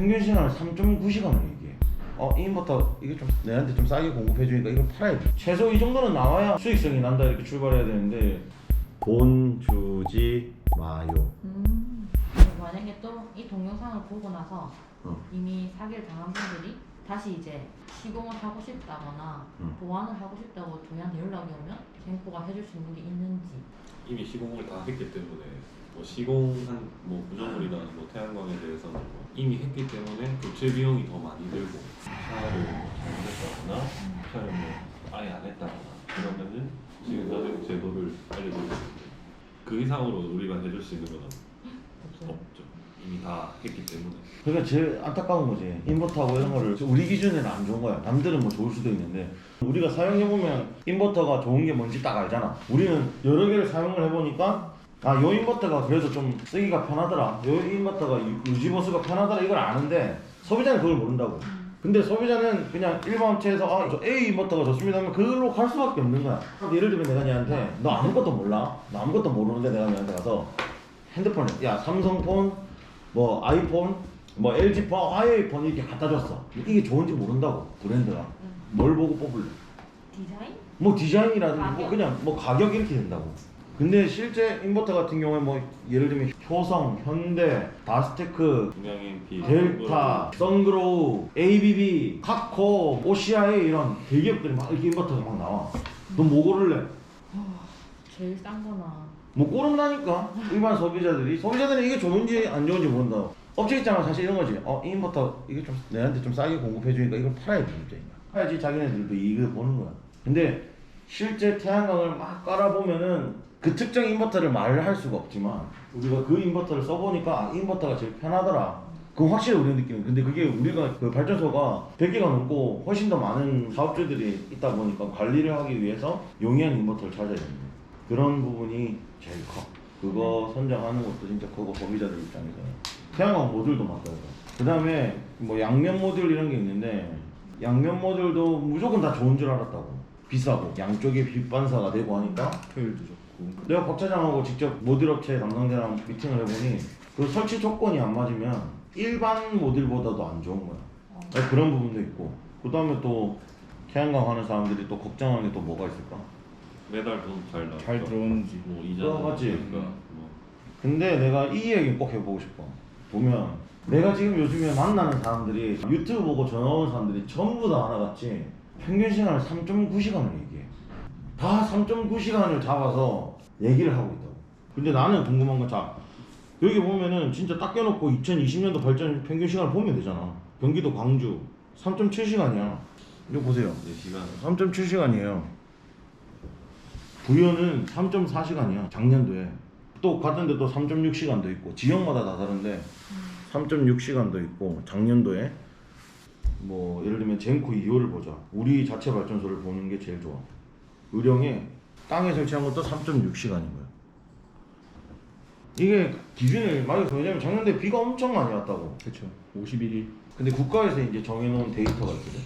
평균 시간을 3.9시간을 얘기해. 이 인버터 이게 좀 내한테 좀 싸게 공급해주니까 이걸 팔아야 돼. 최소 이 정도는 나와야 수익성이 난다 이렇게 출발해야 되는데 돈 주지 마요. 만약에 또 이 동영상을 보고 나서 이미 사기를 당한 분들이 다시 이제 시공을 하고 싶다거나 보완을 하고 싶다고 저희한테 연락이 오면 젠코가 해줄 수 있는 게 있는지. 이미 시공을 다 했기 때문에 뭐 시공한 뭐 구조물이나 뭐 태양광에 대해서는 뭐 이미 했기 때문에 교체 비용이 더 많이 들고 샤를 잘못했다거나 샤를 뭐 아예 안 했다거나 그러면은 지금 가격 제도를 알려드릴 수 있는데 그 이상으로 우리가 해줄 수 있는 건 없죠. 이미 다 했기 때문에. 그러니까 제일 안타까운 거지. 인버터하고 이런 거를 우리 기준에는 안 좋은 거야. 남들은 뭐 좋을 수도 있는데 우리가 사용해보면 인버터가 좋은 게 뭔지 딱 알잖아. 우리는 여러 개를 사용을 해보니까 요 인버터가 그래도 좀 쓰기가 편하더라, 요 인버터가 유지보수가 편하더라 이걸 아는데 소비자는 그걸 모른다고. 근데 소비자는 그냥 일반 업체에서 저 A 인버터가 좋습니다 하면 그걸로 갈 수밖에 없는 거야. 예를 들면 내가 얘한테 너 아무것도 몰라? 너 아무것도 모르는데 내가 얘한테 가서 핸드폰에 야 삼성폰 뭐 아이폰 뭐 LG폰 화웨이폰 이렇게 갖다 줬어. 이게 좋은지 모른다고 브랜드가. 뭘 보고 뽑을래? 디자인? 뭐 디자인이라든지 뭐 가격? 그냥 뭐 가격 이렇게 된다고. 근데 실제 인버터 같은 경우에 뭐 예를 들면 효성, 현대, 다스테크, 동양인피, 델타, 선그로우, ABB, 카코, OCI 이런 대기업들이 막 이렇게 인버터가 막 나와. 너 뭐 고를래? 제일 싼 거나. 뭐 고른다니까. 일반 소비자들은 이게 좋은지 안 좋은지 모른다. 업체 입장은 사실 이런 거지. 이 인버터 이게 좀 내한테 좀 싸게 공급해주니까 이걸 팔아야 돼 입장이야. 팔아야지 자기네들도 이익을 보는 거야. 근데 실제 태양광을 막 깔아보면은 그 특정 인버터를 말을 할 수가 없지만 우리가 그 인버터를 써보니까 인버터가 제일 편하더라. 그건 확실히 우리 느낌이. 근데 그게 우리가 그 발전소가 100개가 넘고 훨씬 더 많은 사업주들이 있다 보니까 관리를 하기 위해서 용이한 인버터를 찾아야 됩니다. 그런 부분이 제일 커. 그거 선정하는 것도 진짜 크고 소비자들 입장에서는. 태양광 모듈도 맞다고. 그 다음에 뭐 양면 모듈 이런 게 있는데 양면 모듈도 무조건 다 좋은 줄 알았다고. 비싸고 양쪽에 빛 반사가 되고 하니까 효율도 좋고. 내가 박 차장하고 직접 모듈 업체 담당자랑 미팅을 해보니 그 설치 조건이 안 맞으면 일반 모듈보다도 안 좋은 거야. 그런 부분도 있고. 그 다음에 또 태양광 하는 사람들이 또 걱정하는 게 또 뭐가 있을까? 매달 돈 잘 나왔죠. 잘 들어오는지. 뭐 이자 맞지? 그러니까 뭐 근데 내가 이 얘기 꼭 해보고 싶어. 보면 내가 지금 요즘에 만나는 사람들이 유튜브 보고 전화 오는 사람들이 전부 다 하나같이 평균 시간을 3.9시간을 얘기해. 다 3.9시간을 잡아서 얘기를 하고 있다고. 근데 나는 궁금한 건 자, 여기 보면은 진짜 딱 껴놓고 2020년도 발전 평균 시간을 보면 되잖아. 경기도 광주 3.7시간이야. 이거 보세요. 4시간 3.7시간이에요. 부여는 3.4시간이야. 작년도에. 또 같은데 또 3.6시간도 있고 지역마다 다 다른데 3.6시간도 있고 작년도에 뭐 예를 들면 젠코 2호를 보자. 우리 자체 발전소를 보는 게 제일 좋아. 의령에 땅에 설치한 것도 3.6시간인 거야. 이게 기준을 말해서 왜냐면 작년도에 비가 엄청 많이 왔다고. 그렇죠. 51일. 근데 국가에서 이제 정해놓은 데이터가 있거든.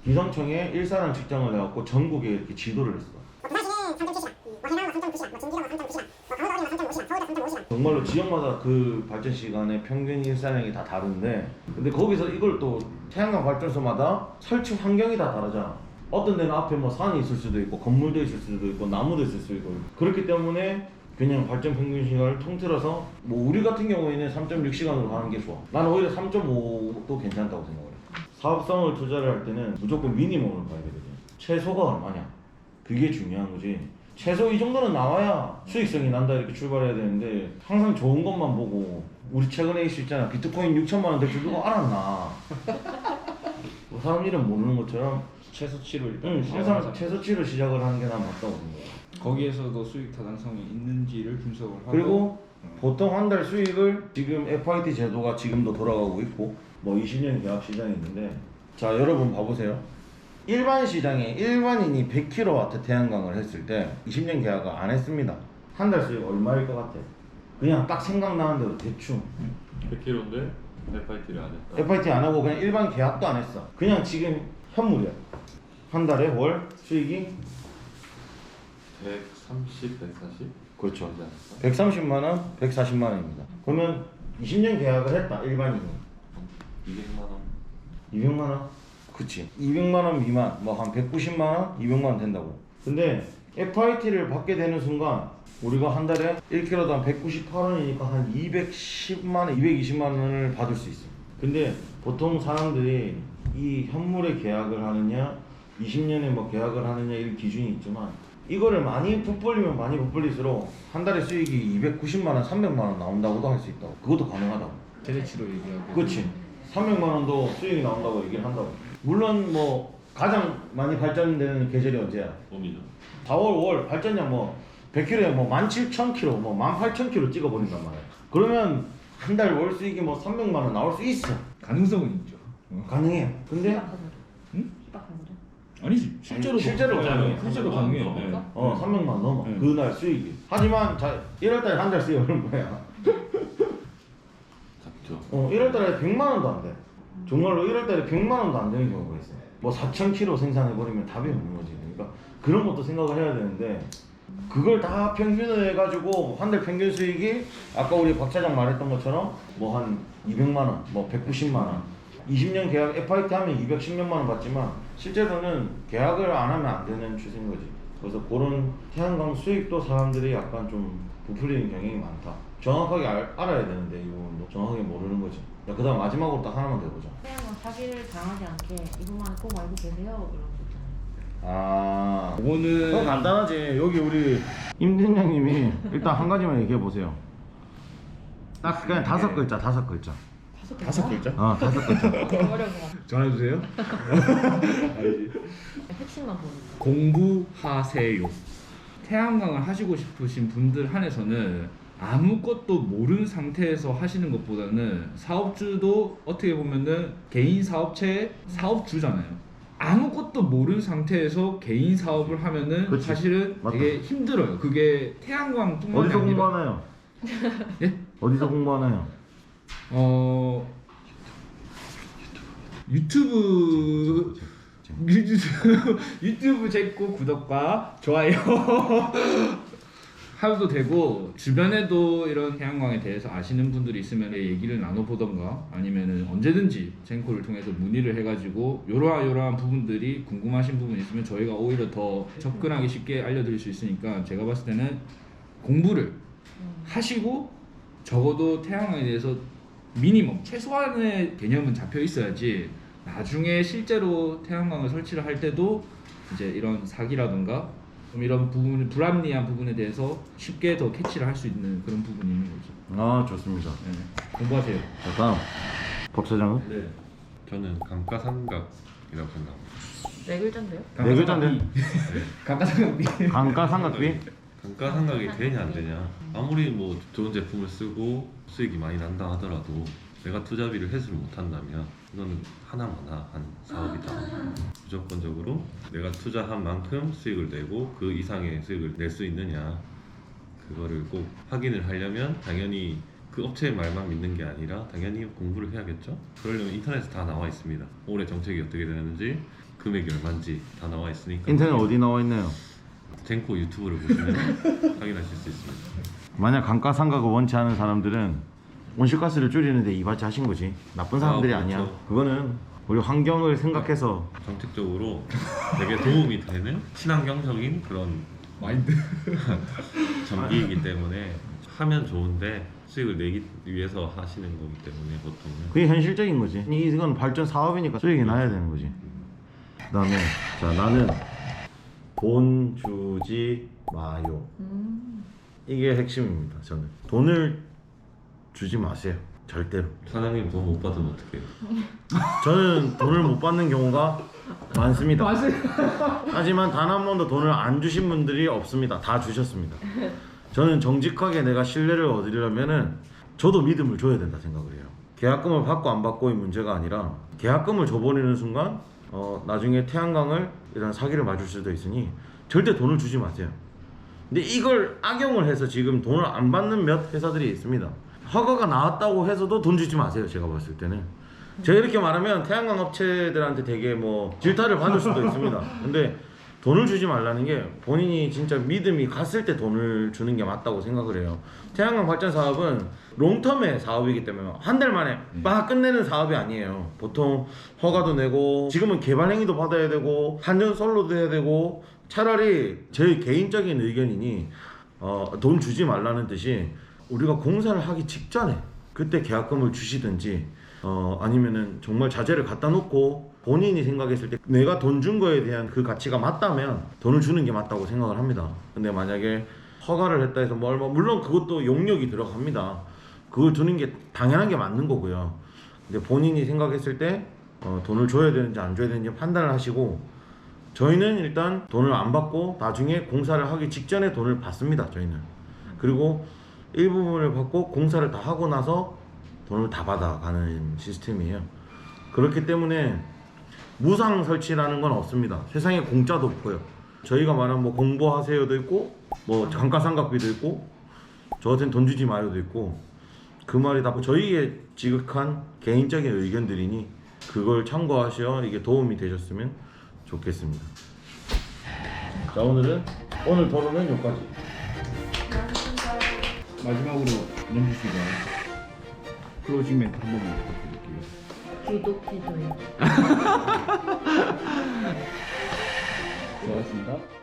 기상청에 일사랑 측정을 해갖고 전국에 이렇게 지도를 했어. 부산시는 3.7시간, 뭐 해남은 3.9시간, 뭐 진주가 3.9시간, 뭐 강원도 어디는 3.5시간, 서울도 3.5시간. 정말로 지역마다 그 발전 시간의 평균 일사량이 다 다른데 근데 거기서 이걸 또 태양광 발전소마다 설치 환경이 다 다르잖아. 어떤 데는 앞에 뭐 산이 있을 수도 있고 건물도 있을 수도 있고 나무도 있을 수도 있고 그렇기 때문에 그냥 발전 평균 시간을 통틀어서 뭐 우리 같은 경우에는 3.6시간으로 가는 게 좋아. 나는 오히려 3.5도 괜찮다고 생각해. 사업성을 투자를 할 때는 무조건 미니멈을 봐야 되거든. 최소가 얼마냐 그게 중요한 거지. 최소 이 정도는 나와야 수익성이 난다 이렇게 출발해야 되는데 항상 좋은 것만 보고 우리 최근에 이슈 있잖아. 비트코인 6천만 원 될 줄 누가 알았나. 뭐 사람 이름 모르는 것처럼 최소치로 일단 항상 최소치로 시작을 하는 게 난 맞다고 생각해. 거기에서도 수익 타당성이 있는지를 분석을 하고. 그리고 보통 한 달 수익을 지금 FIT 제도가 지금도 돌아가고 있고 뭐 20년 계약 시장이 있는데 자 여러분 봐보세요. 일반 시장에 일반인이 100kW 태양광을 했을 때 20년 계약을 안 했습니다. 한 달 수익 얼마일 것 같아? 그냥 딱 생각나는 대로 대충 100kg인데 FIT를 안 했다. FIT 안 하고 그냥 일반 계약도 안 했어. 그냥 지금 현물이야. 한 달에 월 수익이 130, 140? 그렇죠. 되지 않을까? 130만 원, 140만 원입니다. 그러면 20년 계약을 했다 일반인이. 200만 원. 200만 원? 그치. 200만 원 미만, 뭐 한 190만 원, 200만 원 된다고. 근데 FIT를 받게 되는 순간 우리가 한 달에 1kg당 198원이니까 한 210만 원, 220만 원을 받을 수 있어. 근데 보통 사람들이 이 현물에 계약을 하느냐, 20년에 뭐 계약을 하느냐 이런 기준이 있지만 이거를 많이 부풀리면 많이 부풀릴수록 한 달에 수익이 290만 원, 300만 원 나온다고도 할 수 있다고. 그것도 가능하다고. 최대치로 얘기하고. 그렇지. 300만 원도 수익이 나온다고 얘기를 한다고. 물론 뭐 가장 많이 발전되는 계절이 언제야? 봄이죠. 4월, 5월 발전량 뭐 100kg에 뭐 17,000kg, 뭐 18,000kg 찍어버린단 말이야. 그러면 한 달 월 수익이 뭐 300만 원 나올 수 있어. 가능성은 있죠. 가능해요. 근데 희박하거든. 응? 희박하거든. 아니지 실제로 실제로 네, 가능해. 실제로 300만 가능해요. 원 네. 넘어요. 300만 원 넘어. 네. 그날 수익이. 하지만 자 1월달에 한 달 수익이 얼마야? 작죠. 1월달에 100만 원도 안 돼. 정말로 1월달에 100만 원도 안 되는 경우가 있어. 뭐 4,000kg 생산해버리면 답이 없는 거지. 그러니까 그런 것도 생각을 해야 되는데 그걸 다 평균을 해가지고 한 달 평균 수익이 아까 우리 박 차장 말했던 것처럼 뭐 한 200만 원, 뭐 190만 원, 20년 계약 FIT 하면 210몇만 원 받지만 실제로는 계약을 안 하면 안 되는 추세인 거지. 그래서 그런 태양광 수익도 사람들이 약간 좀 부풀리는 경향이 많다. 정확하게 알아야 되는데 이 부분도 정확하게 모르는 거지. 그 다음 마지막으로 딱 하나만 더 해보자. 태양광 사기를 당하지 않게 이분만 꼭 알고 계세요 이런 거 있잖아요. 아, 그거는 그건 간단하지. 여기 우리 임 팀장님이 일단 한 가지만 얘기해 보세요. 딱 그냥 5글자, 5글자. 다섯 글자? 5글자. 어려운 거 같아. 전화 주세요. 핵심만 보는 거. 공부하세요. 태양광을 하시고 싶으신 분들 한해서는 아무것도 모르는 상태에서 하시는 것보다는 사업주도 어떻게 보면은 개인 사업체의 사업주잖아요. 아무것도 모르는 상태에서 개인 사업을 하면은 그치. 사실은 맞다. 되게 힘들어요. 그게 태양광뿐만이 어디서 아니라 공부하나요? 예? 어디서 공부하나요? 유튜브 유튜브 제꼭 구독과 좋아요 하도 되고 주변에도 이런 태양광에 대해서 아시는 분들이 있으면 얘기를 나눠보던가 아니면은 언제든지 젠코를 통해서 문의를 해가지고 요러한 부분들이 궁금하신 부분이 있으면 저희가 오히려 더 접근하기 쉽게 알려드릴 수 있으니까 제가 봤을 때는 공부를 하시고 적어도 태양광에 대해서 미니멈 최소한의 개념은 잡혀 있어야지 나중에 실제로 태양광을 설치를 할 때도 이제 이런 사기라든가 좀 이런 부분 불합리한 부분에 대해서 쉽게 더 캐치를 할 수 있는 그런 부분이 있는 거죠. 아, 좋습니다. 네. 공부하세요. 자, 다음 박 차장은? 네. 저는 감가상각이라고 생각합니다. 네 글자인데요? 네 글자인데? 감가상각비. 감가상각비? 감가상각이 되냐 안 되냐. 아무리 뭐 좋은 제품을 쓰고 수익이 많이 난다 하더라도 내가 투자비를 회수를 못한다면 이거는 하나마나 한 사업이다. 무조건적으로 내가 투자한 만큼 수익을 내고 그 이상의 수익을 낼 수 있느냐 그거를 꼭 확인을 하려면 당연히 그 업체의 말만 믿는 게 아니라 당연히 공부를 해야겠죠. 그러려면 인터넷에 다 나와 있습니다. 올해 정책이 어떻게 되는지 금액이 얼마인지 다 나와 있으니까 인터넷 어디 나와 있나요? 젠코 유튜브를 보시면 확인하실 수 있습니다. 만약 감가상각을 원치 않은 사람들은 온실가스를 줄이는데 이바지하신 거지. 나쁜 사람들이 아, 아니야. 그렇죠. 그거는 우리 환경을 생각해서 정책적으로 되게 도움이 되는 친환경적인 그런 마인드. 전기이기 때문에 하면 좋은데 수익을 내기 위해서 하시는 거기 때문에 보통은 그게 현실적인 거지. 이건 발전 사업이니까 수익이 나야 되는 거지. 그다음에 자 나는 돈 주지 마요. 이게 핵심입니다. 저는 돈을 주지 마세요. 절대로. 사장님 돈 못 받으면 어떡해요? 저는 돈을 못 받는 경우가 많습니다. 하지만 단 한 번도 돈을 안 주신 분들이 없습니다. 다 주셨습니다. 저는 정직하게 내가 신뢰를 얻으려면은 저도 믿음을 줘야 된다 생각을 해요. 계약금을 받고 안 받고의 문제가 아니라 계약금을 줘버리는 순간 나중에 태양광을 이런 사기를 맞을 수도 있으니 절대 돈을 주지 마세요. 근데 이걸 악용을 해서 지금 돈을 안 받는 몇 회사들이 있습니다. 허가가 나왔다고 해서도 돈 주지 마세요. 제가 봤을 때는 제가 이렇게 말하면 태양광 업체들한테 되게 뭐 질타를 받을 수도 있습니다. 근데 돈을 주지 말라는 게 본인이 진짜 믿음이 갔을 때 돈을 주는 게 맞다고 생각을 해요. 태양광 발전 사업은 롱텀의 사업이기 때문에 한 달 만에 막 끝내는 사업이 아니에요. 보통 허가도 내고 지금은 개발 행위도 받아야 되고 한전 솔로도 해야 되고 차라리 제 개인적인 의견이니 돈 주지 말라는 뜻이 우리가 공사를 하기 직전에 그때 계약금을 주시든지 아니면은 정말 자재를 갖다 놓고 본인이 생각했을 때 내가 돈 준 거에 대한 그 가치가 맞다면 돈을 주는 게 맞다고 생각을 합니다. 근데 만약에 허가를 했다 해서 뭐 얼마, 물론 그것도 용역이 들어갑니다. 그걸 주는 게 당연한 게 맞는 거고요. 근데 본인이 생각했을 때 돈을 줘야 되는지 안 줘야 되는지 판단을 하시고, 저희는 일단 돈을 안 받고 나중에 공사를 하기 직전에 돈을 받습니다. 저희는. 그리고 일부분을 받고 공사를 다 하고 나서 돈을 다 받아가는 시스템이에요. 그렇기 때문에 무상 설치라는 건 없습니다. 세상에 공짜도 없고요. 저희가 말하는 뭐 공부하세요도 있고 뭐 감가상각비도 있고 저한테는 돈 주지 마요도 있고, 그 말이 다 저희의 지극한 개인적인 의견들이니 그걸 참고하셔 이게 도움이 되셨으면 좋겠습니다. 자, 오늘 토론은 여기까지. 마지막으로 연주 씨가 클로징 멘트 한 번만 부탁드릴게요. 구독 취소해. 수고하셨습니다.